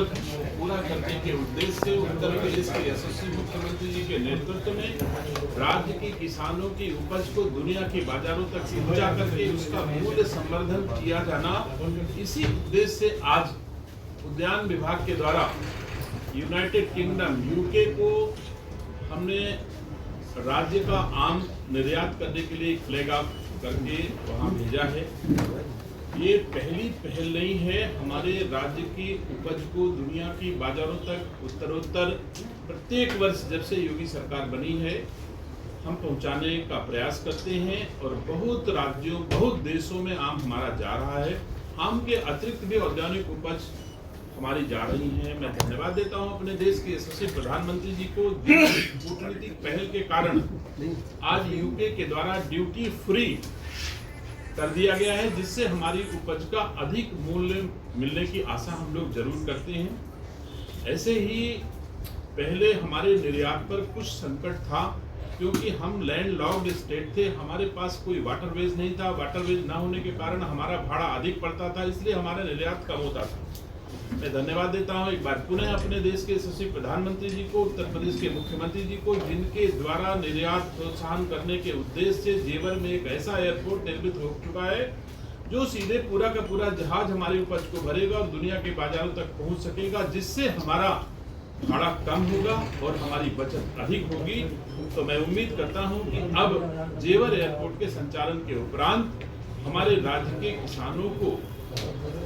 पूरा करने के उद्देश्य से उत्तर प्रदेश के यशस्वी मुख्यमंत्री जी के नेतृत्व में राज्य के किसानों की उपज को दुनिया के बाजारों तक पहुंचा करके उसका मूल्य संवर्धन किया जाना, इसी उद्देश्य से आज उद्यान विभाग के द्वारा यूनाइटेड किंगडम यूके को हमने राज्य का आम निर्यात करने के लिए फ्लैग ऑफ करके वहां भेजा है। ये पहली पहल नहीं है, हमारे राज्य की उपज को दुनिया की बाजारों तक उत्तरोत्तर प्रत्येक वर्ष जब से योगी सरकार बनी है हम पहुंचाने का प्रयास करते हैं और बहुत राज्यों बहुत देशों में आम हमारा जा रहा है। आम के अतिरिक्त भी औद्यानिक उपज हमारी जा रही है। मैं धन्यवाद देता हूं अपने देश के यशस्वी प्रधानमंत्री जी को, कूटनीतिक पहल के कारण आज यूके के द्वारा ड्यूटी फ्री कर दिया गया है, जिससे हमारी उपज का अधिक मूल्य मिलने की आशा हम लोग जरूर करते हैं। ऐसे ही पहले हमारे निर्यात पर कुछ संकट था, क्योंकि हम लैंड लॉक्ड स्टेट थे, हमारे पास कोई वाटरवेज नहीं था। वाटरवेज ना होने के कारण हमारा भाड़ा अधिक पड़ता था, इसलिए हमारा निर्यात कम होता था। मैं धन्यवाद देता हूं एक बार पुनः अपने देश के यशस्वी प्रधानमंत्री जी को, उत्तर प्रदेश के मुख्यमंत्री जी को, जिनके द्वारा निर्यात प्रोत्साहन करने के उद्देश्य से जेवर में एक ऐसा एयरपोर्ट निर्मित हो चुका है जो सीधे पूरा का पूरा जहाज हमारी उपज को भरेगा और दुनिया के बाजारों तक पहुंच सकेगा, जिससे हमारा भाड़ा कम होगा और हमारी बचत अधिक होगी। तो मैं उम्मीद करता हूं कि अब जेवर एयरपोर्ट के संचालन के उपरांत हमारे राज्य के किसानों को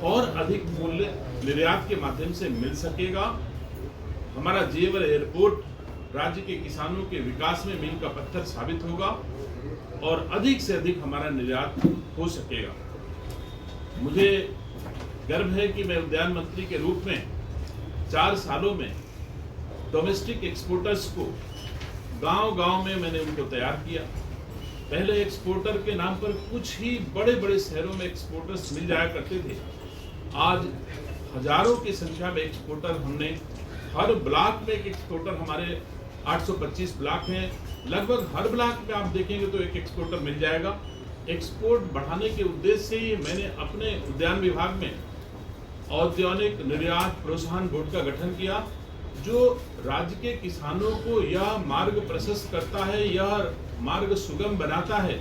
और अधिक मूल्य निर्यात के माध्यम से मिल सकेगा। हमारा जेवर एयरपोर्ट राज्य के किसानों के विकास में मील का पत्थर साबित होगा और अधिक से अधिक हमारा निर्यात हो सकेगा। मुझे गर्व है कि मैं उद्यान मंत्री के रूप में 4 सालों में डोमेस्टिक एक्सपोर्टर्स को गांव-गांव में मैंने उनको तैयार किया। पहले एक्सपोर्टर के नाम पर कुछ ही बड़े बड़े शहरों में एक्सपोर्टर्स मिल जाया करते थे, आज हजारों की संख्या में एक्सपोर्टर हमने हर ब्लॉक में एक एक्सपोर्टर, हमारे 825 ब्लॉक हैं, लगभग हर ब्लॉक में आप देखेंगे तो एक एक्सपोर्टर मिल जाएगा। एक्सपोर्ट बढ़ाने के उद्देश्य से ही मैंने अपने उद्यान विभाग में औद्यानिक निर्यात प्रोत्साहन बोर्ड का गठन किया, जो राज्य के किसानों को यह मार्ग प्रशस्त करता है, यह मार्ग सुगम बनाता है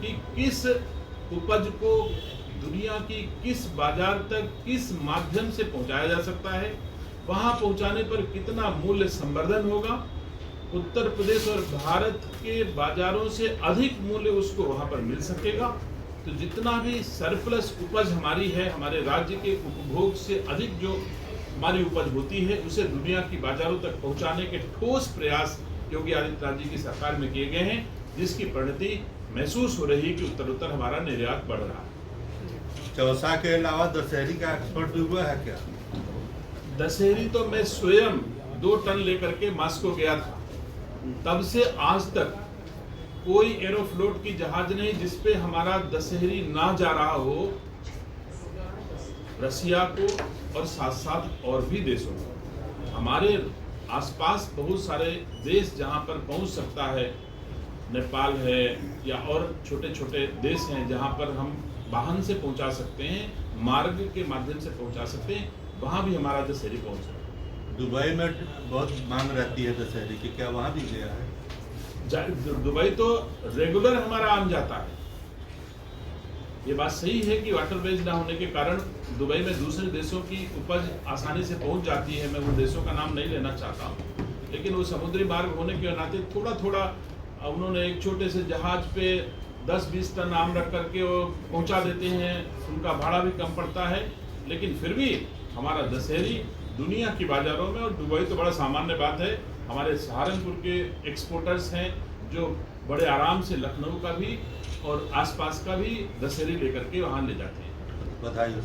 कि किस उपज को दुनिया की किस बाजार तक किस माध्यम से पहुंचाया जा सकता है, वहां पहुंचाने पर कितना मूल्य संवर्धन होगा, उत्तर प्रदेश और भारत के बाजारों से अधिक मूल्य उसको वहां पर मिल सकेगा। तो जितना भी सरप्लस उपज हमारी है, हमारे राज्य के उपभोग से अधिक जो हमारी उपज होती है, उसे दुनिया की बाजारों तक पहुंचाने के ठोस प्रयास योगी आदित्यनाथ जी की सरकार में किए गए हैं, जिसकी परिणति महसूस हो रही है कि उत्तरोत्तर हमारा निर्यात बढ़ रहा है। चौसा के अलावा दशहरी का एक्सपोर्ट भी हुआ है क्या? दशहरी तो मैं स्वयं 2 टन लेकर के मास्को गया था, तब से आज तक कोई एरोफ्लोट की जहाज नहीं जिसपे हमारा दशहरी ना जा रहा हो रसिया को और साथ साथ और भी देशों को। हमारे आसपास बहुत सारे देश जहां पर पहुंच सकता है, नेपाल है या और छोटे छोटे देश हैं जहां पर हम वाहन से पहुंचा सकते हैं, मार्ग के माध्यम से पहुंचा सकते हैं, वहां भी हमारा दशहरी पहुंच रहा है। दुबई में बहुत मांग रहती है दशहरी की, क्या वहां भी गया है? दुबई तो रेगुलर हमारा आम जाता है। ये बात सही है कि वाटरवेज ना होने के कारण दुबई में दूसरे देशों की उपज आसानी से पहुंच जाती है। मैं उन देशों का नाम नहीं लेना चाहता हूँ, लेकिन वो समुद्री मार्ग होने के नाते थोड़ा थोड़ा उन्होंने एक छोटे से जहाज पे 10-20 टन आम रख करके वो पहुंचा देते हैं, उनका भाड़ा भी कम पड़ता है, लेकिन फिर भी हमारा दशहरी दुनिया की बाजारों में, और दुबई तो बड़ा सामान्य बात है, हमारे सहारनपुर के एक्सपोर्टर्स हैं जो बड़े आराम से लखनऊ का भी और आसपास का भी दशहरी लेकर के वहाँ ले जाते हैं। बधाई हो।